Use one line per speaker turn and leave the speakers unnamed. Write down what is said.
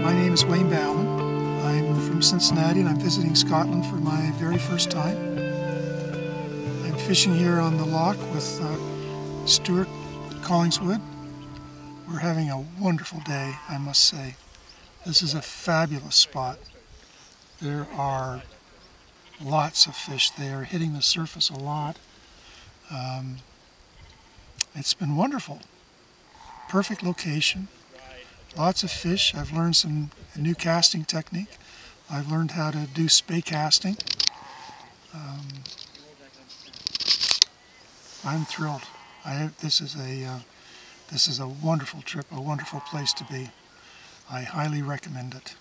My name is Wayne Bauman. I'm from Cincinnati and I'm visiting Scotland for my very first time. I'm fishing here on the loch with Stuart Collingswood. We're having a wonderful day, I must say. This is a fabulous spot. There are lots of fish. They are hitting the surface a lot. It's been wonderful. Perfect location. Lots of fish. I've learned some new casting technique. I've learned how to do spey casting. I'm thrilled. This is a wonderful trip, a wonderful place to be. I highly recommend it.